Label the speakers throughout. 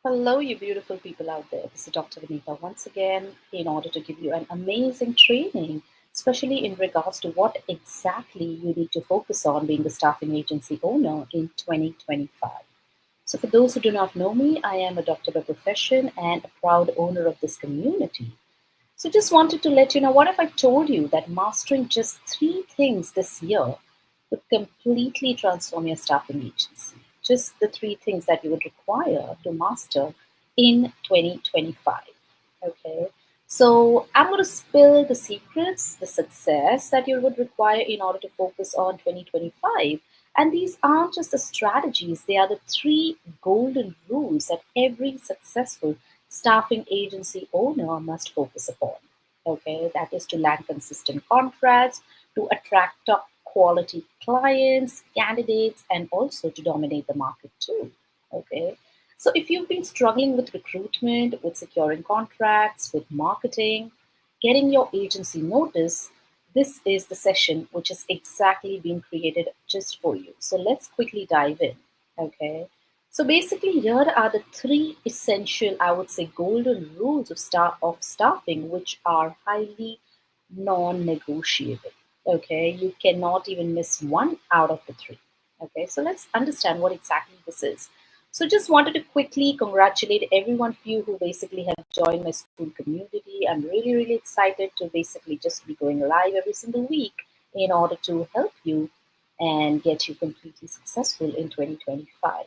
Speaker 1: Hello, you beautiful people out there. This is Dr. Vinita once again in order to give you an amazing training, especially in regards to what exactly you need to focus on being a staffing agency owner in 2025. So, for those who do not know me, I am a doctor by profession and a proud owner of this community. So, just wanted to let you know, what if I told you that mastering just three things this year would completely transform your staffing agency? Just the three things that you would require to master in 2025. Okay. So, I'm going to spill the secrets, the success that you would require in order to focus on 2025. And these aren't just the strategies, they are the three golden rules that every successful staffing agency owner must focus upon. Okay, that is to land consistent contracts, to attract top quality clients, candidates, and also to dominate the market too. Okay, so if you've been struggling with recruitment, with securing contracts, with marketing, getting your agency notice, this is the session which has exactly been created just for you. So let's quickly dive in. Okay. So basically, here are the three essential, I would say, golden rules of staffing, which are highly non-negotiable. Okay, you cannot even miss one out of the three. Okay, so let's understand what exactly this is. So just wanted to quickly congratulate every one of you who basically have joined my school community. I'm really, really excited to basically just be going live every single week in order to help you and get you completely successful in 2025.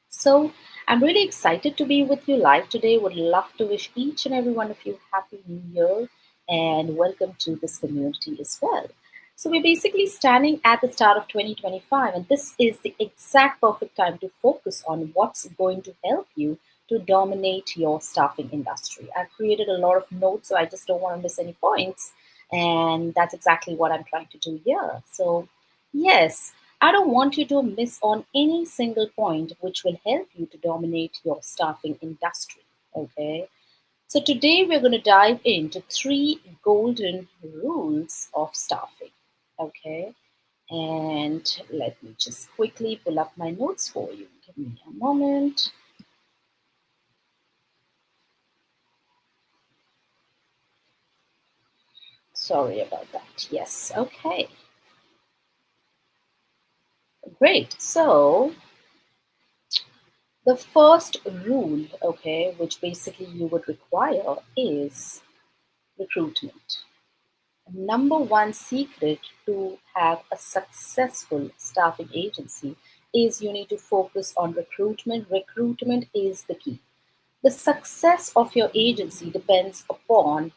Speaker 1: So I'm really excited to be with you live today. Would love to wish each and every one of you happy new year and welcome to this community as well. So we're basically standing at the start of 2025, and this is the exact perfect time to focus on what's going to help you to dominate your staffing industry. I've created a lot of notes, so I just don't want to miss any points, and that's exactly what I'm trying to do here. So yes, I don't want you to miss on any single point which will help you to dominate your staffing industry. Okay. So today we're going to dive into three golden rules of staffing. Okay. And let me just quickly pull up my notes for you. Give me a moment. Sorry about that. Yes. Okay. Great. So the first rule, okay, which basically you would require is recruitment. Number one secret to have a successful staffing agency is you need to focus on recruitment. Recruitment is the key. The success of your agency depends upon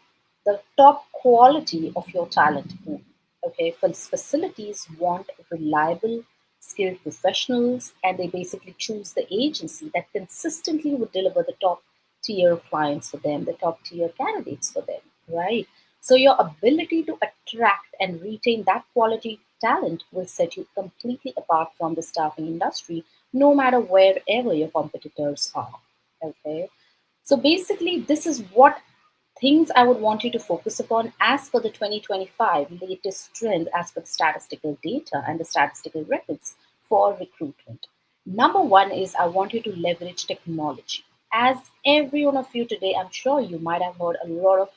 Speaker 1: the top quality of your talent pool. Okay, facilities want reliable, skilled professionals, and they basically choose the agency that consistently would deliver the top tier clients for them, the top tier candidates for them, right? So, your ability to attract and retain that quality talent will set you completely apart from the staffing industry, no matter wherever your competitors are. Okay. So basically, this is what things I would want you to focus upon as per the 2025 latest trend, as per the statistical data and the statistical records for recruitment. Number one is I want you to leverage technology. As every one of you today, I'm sure you might have heard a lot of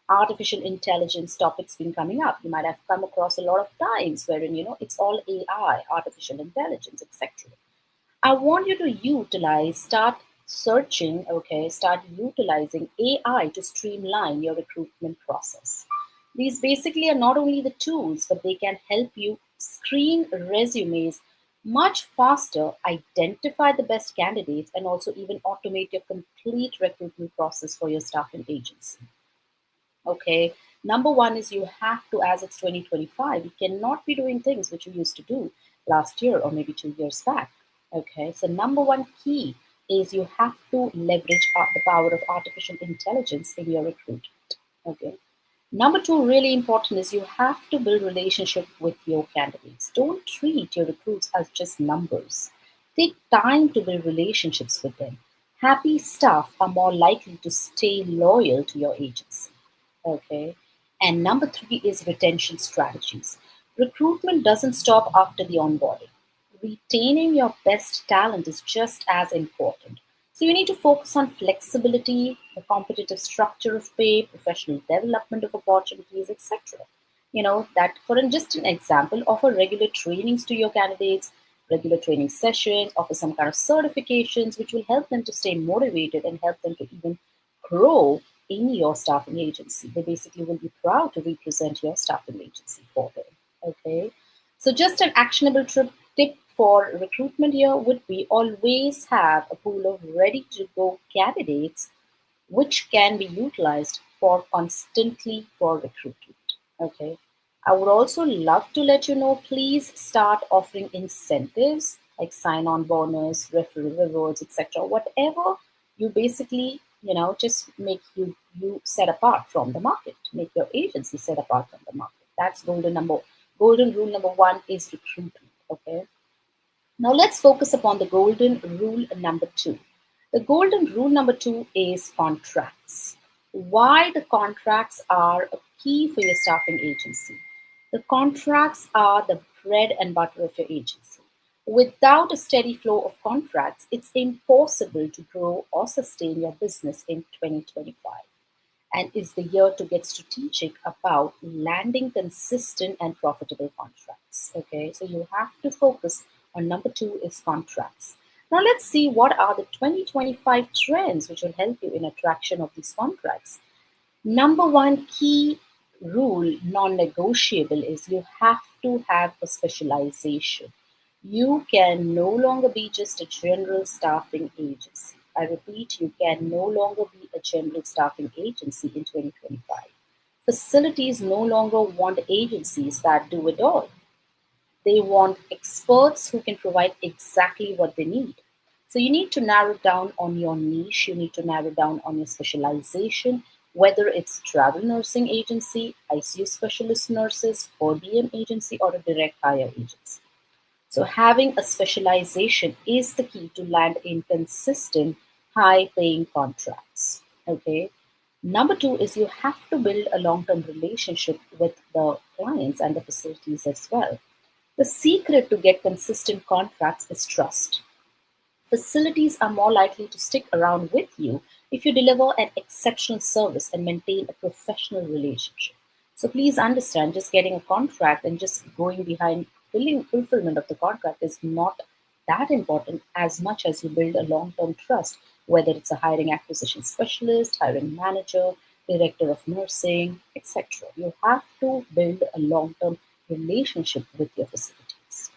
Speaker 1: artificial intelligence topics been coming up. You might have come across a lot of times wherein it's all AI, artificial intelligence, etc. I want you to start searching, okay, start utilizing AI to streamline your recruitment process. These basically are not only the tools, but they can help you screen resumes much faster, identify the best candidates, and also even automate your complete recruitment process for your staffing agency. Okay. Number one is you have to, as it's 2025, you cannot be doing things which you used to do last year or maybe 2 years back. Okay. So, number one key is you have to leverage the power of artificial intelligence in your recruitment. Okay. Number two, really important, is you have to build relationship with your candidates. Don't treat your recruits as just numbers. Take time to build relationships with them. Happy staff are more likely to stay loyal to your agency. Okay. And number three is retention strategies. Recruitment doesn't stop after the onboarding. Retaining your best talent is just as important. So you need to focus on flexibility, the competitive structure of pay, professional development of opportunities, etc. That for just an example, offer regular trainings to your candidates, regular training sessions, offer some kind of certifications which will help them to stay motivated and help them to even grow in your staffing agency. They basically will be proud to represent your staffing agency for them. Okay. So just an actionable tip for recruitment here would be always have a pool of ready to go candidates which can be utilized for constantly for recruitment. Okay. I would also love to let you know, please start offering incentives like sign on bonus, referral rewards, etc. Whatever you basically, just make you set apart from the market, make your agency set apart from the market. That's golden rule number one is recruitment. Okay. Now let's focus upon the golden rule number two. The golden rule number two is contracts. Why the contracts are a key for your staffing agency. The contracts are the bread and butter of your agency. Without a steady flow of contracts, it's impossible to grow or sustain your business in 2025 and is the year to get strategic about landing consistent and profitable contracts. Okay, so you have to focus on number two is contracts. Now let's see what are the 2025 trends which will help you in attraction of these contracts. Number one key rule, non negotiable, is you have to have a specialization. You can no longer be just a general staffing agency. I repeat, you can no longer be a general staffing agency in 2025. Facilities no longer want agencies that do it all. They want experts who can provide exactly what they need. So you need to narrow down on your niche, you need to narrow down on your specialization, whether it's travel nursing agency, ICU specialist nurses, per diem agency, or a direct hire agency. So having a specialization is the key to land in consistent, high paying contracts. Okay. Number two is you have to build a long term relationship with the clients and the facilities as well. The secret to get consistent contracts is trust. Facilities are more likely to stick around with you if you deliver an exceptional service and maintain a professional relationship. So please understand, just getting a contract and just going behind fulfillment of the contract is not that important as much as you build a long-term trust, whether it's a hiring acquisition specialist, hiring manager, director of nursing, etc. You have to build a long-term relationship with your facilities.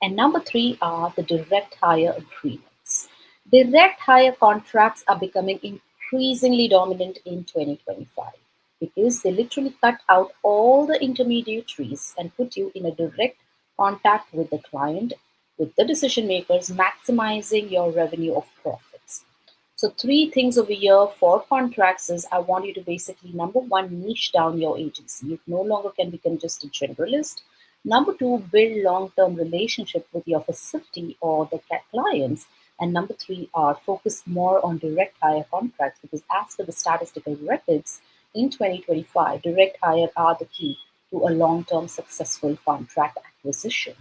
Speaker 1: And number three are the direct hire agreements. Direct hire contracts are becoming increasingly dominant in 2025 because they literally cut out all the intermediaries and put you in a direct contact with the client, with the decision makers, maximizing your revenue of profits. So, three things over here for contracts is I want you to basically number one, niche down your agency. You no longer can become just a generalist. Number two, build long term relationship with your facility or the clients. And number three are focus more on direct hire contracts because as per the statistical records in 2025, direct hire are the key to a long term successful contract acquisition.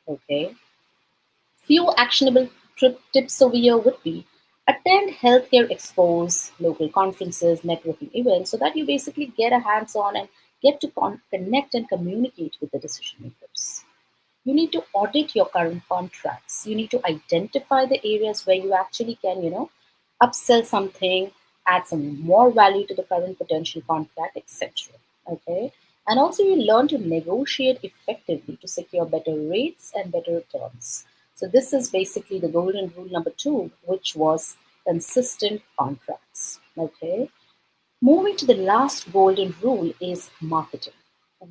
Speaker 1: Okay. Few actionable tips over here would be attend healthcare expos, local conferences, networking events so that you basically get a hands on and get to connect and communicate with the decision makers. You need to audit your current contracts. You need to identify the areas where you actually can, upsell something, add some more value to the current potential contract, etc. Okay. And also, you learn to negotiate effectively to secure better rates and better terms. So, this is basically the golden rule number two, which was consistent contracts. Okay. Moving to the last golden rule is marketing.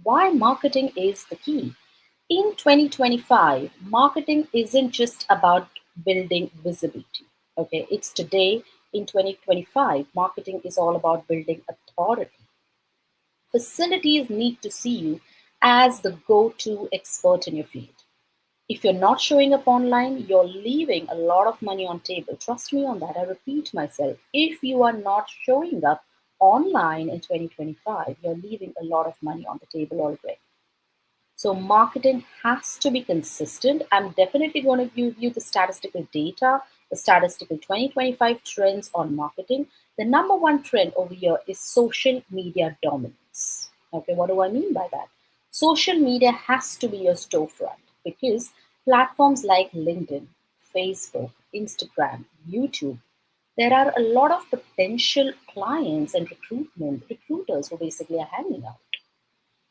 Speaker 1: Why marketing is the key? In 2025, marketing isn't just about building visibility. Okay, it's today in 2025, marketing is all about building authority. Facilities need to see you as the go to expert in your field. If you're not showing up online, you're leaving a lot of money on table. Trust me on that. I repeat myself. If you are not showing up online in 2025, you're leaving a lot of money on the table already. So marketing has to be consistent. I'm definitely going to give you the statistical data the statistical 2025 trends on marketing, the number one trend over here is social media dominance. Okay, what do I mean by that? Social media has to be your storefront because platforms like LinkedIn, Facebook, Instagram, YouTube, there are a lot of potential clients and recruiters who basically are hanging out.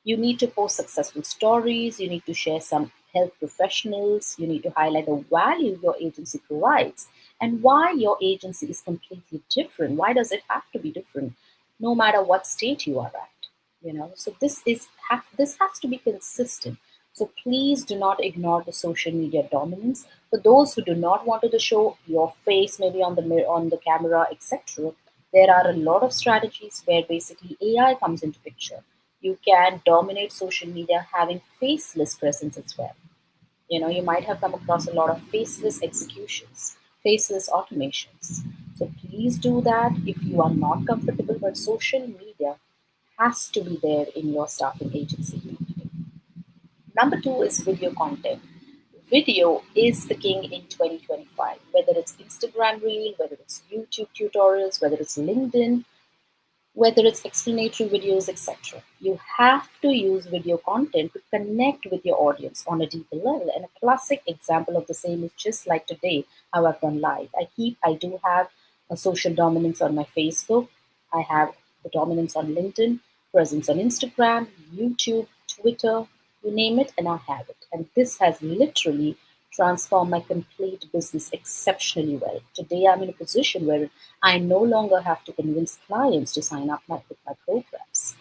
Speaker 1: You need to post successful stories, you need to share some health professionals, you need to highlight the value your agency provides and why your agency is completely different. Why does it have to be different no matter what state you are at? So this has to be consistent. So please do not ignore the social media dominance. For those who do not want to show your face maybe on the mirror, on the camera, etc., there are a lot of strategies where basically AI comes into picture. You can dominate social media having faceless presence as well. You might have come across a lot of faceless executions, faceless automations. So please do that if you are not comfortable, but social media has to be there in your staffing agency. Number two is video content. Video is the king in 2025, whether it's Instagram Reel, whether it's YouTube tutorials, whether it's LinkedIn, whether it's explanatory videos, etc. You have to use video content to connect with your audience on a deeper level. And a classic example of the same is just like today, how I've gone live. I do have a social dominance on my Facebook. I have the dominance on LinkedIn, presence on Instagram, YouTube, Twitter, you name it, and I have it. And this has literally transformed my complete business exceptionally well. Today, I'm in a position where I no longer have to convince clients to sign up with my programs.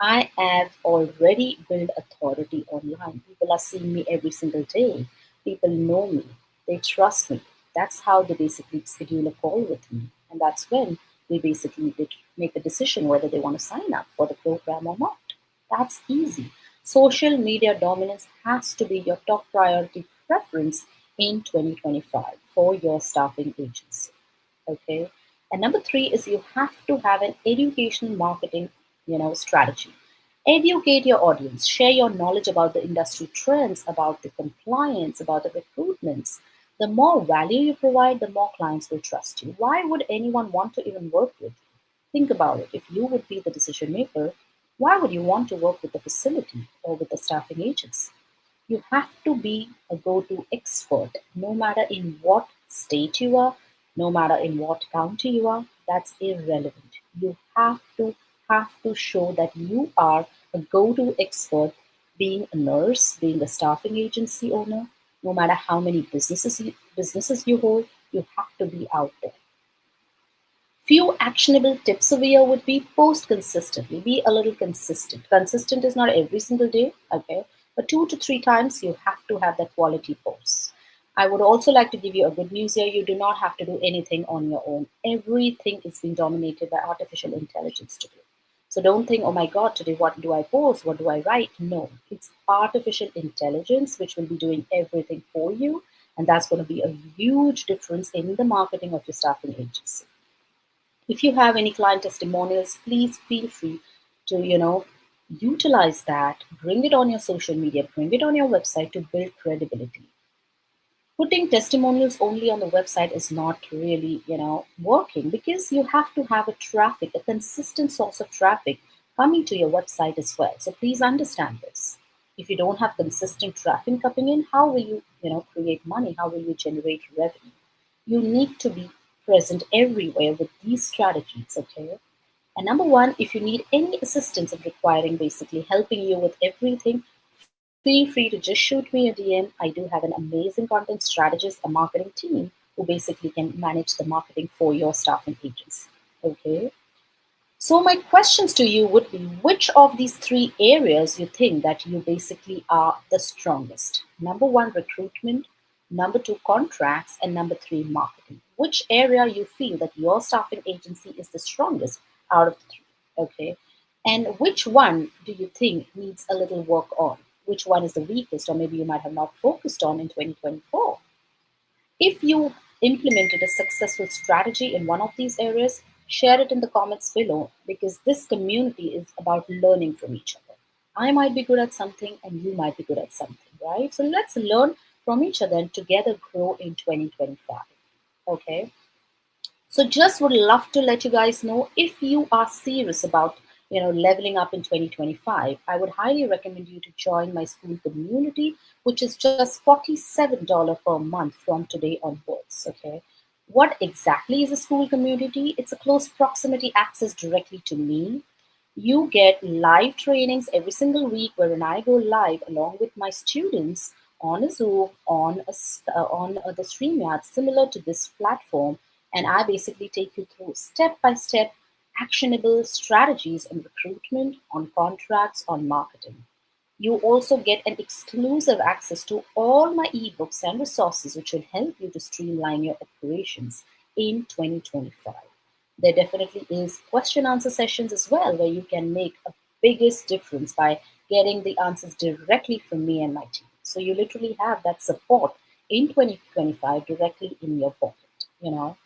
Speaker 1: I have already built authority online. People are seeing me every single day. People know me. They trust me. That's how they basically schedule a call with me. And that's when they basically make a decision whether they want to sign up for the program or not. That's easy. Social media dominance has to be your top priority preference in 2025 for your staffing agency. Okay. And number three is you have to have an educational marketing, strategy. Educate your audience, share your knowledge about the industry trends, about the compliance, about the recruitments. The more value you provide, the more clients will trust you. Why would anyone want to even work with you? Think about it. If you would be the decision maker, why would you want to work with the facility or with the staffing agency? You have to be a go-to expert, no matter in what state you are, no matter in what county you are. That's irrelevant. You have to show that you are a go-to expert, being a nurse, being a staffing agency owner. No matter how many businesses you hold, you have to be out there. Few actionable tips over here would be post consistently. Be a little consistent. Consistent is not every single day, okay? But 2 to 3 times you have to have that quality post. I would also like to give you a good news here. You do not have to do anything on your own. Everything is being dominated by artificial intelligence today. So don't think, oh my God, today what do I post? What do I write? No, it's artificial intelligence which will be doing everything for you. And that's going to be a huge difference in the marketing of your staffing agency. If you have any client testimonials, please feel free to, utilize that, bring it on your social media, bring it on your website to build credibility. Putting testimonials only on the website is not really, working because you have to have a consistent source of traffic coming to your website as well. So please understand this. If you don't have consistent traffic coming in, how will you, create money? How will you generate revenue? You need to be present everywhere with these strategies, okay? And number one, if you need any assistance in requiring basically helping you with everything, feel free to just shoot me a DM. I do have an amazing content strategist, a marketing team who basically can manage the marketing for your staffing agency. Okay. So my questions to you would be which of these three areas you think that you basically are the strongest? Number one, recruitment, number two, contracts, and number three, marketing. Which area you feel that your staffing agency is the strongest out of the three? Okay. And which one do you think needs a little work on? Which one is the weakest, or maybe you might have not focused on in 2024? If you implemented a successful strategy in one of these areas, share it in the comments below because this community is about learning from each other. I might be good at something and you might be good at something, right? So let's learn from each other and together grow in 2025. Okay. So just would love to let you guys know, if you are serious about leveling up in 2025, I would highly recommend you to join my Skool Community, which is just $47 per month from today onwards. Okay. What exactly is a Skool Community? It's a close proximity access directly to me. You get live trainings every single week wherein I go live along with my students on a Zoom, on the StreamYard, similar to this platform, and I basically take you through step by step actionable strategies on recruitment, on contracts, on marketing. You also get an exclusive access to all my ebooks and resources, which will help you to streamline your operations in 2025. There definitely is question answer sessions as well, where you can make a biggest difference by getting the answers directly from me and my team. So you literally have that support in 2025 directly in your pocket.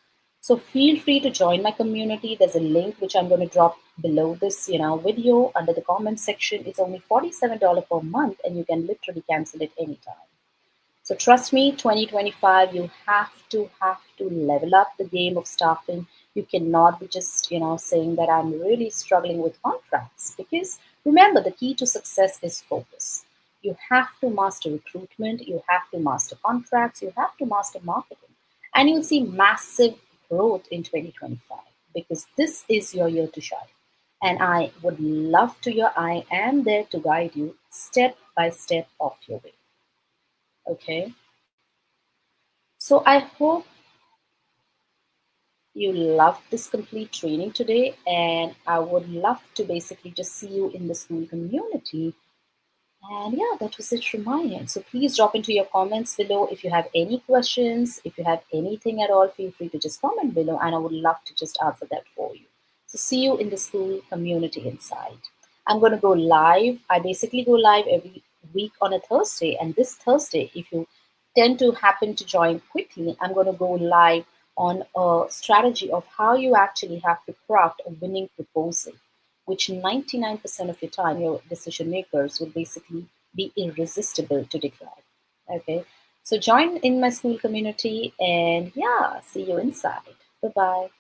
Speaker 1: So feel free to join my community. There's a link which I'm going to drop below this, video under the comment section. It's only $47 per month, and you can literally cancel it anytime. So trust me, 2025, you have to level up the game of staffing. You cannot be just, saying that I'm really struggling with contracts, because remember, the key to success is focus. You have to master recruitment, you have to master contracts, you have to master marketing, and you'll see massive growth in 2025, because this is your year to shine. And I would love to hear, I am there to guide you step by step of your way. Okay. So I hope you loved this complete training today, and I would love to basically just see you in the Skool Community. And yeah, that was it from my end. So please drop into your comments below if you have any questions. If you have anything at all, feel free to just comment below, and I would love to just answer that for you. So see you in the Skool Community inside. I'm going to go live. I basically go live every week on a Thursday. And this Thursday, if you tend to happen to join quickly, I'm going to go live on a strategy of how you actually have to craft a winning proposal, which 99% of your time, your decision makers will basically be irresistible to decline. Okay. So join in my Skool Community, and yeah, see you inside. Bye bye.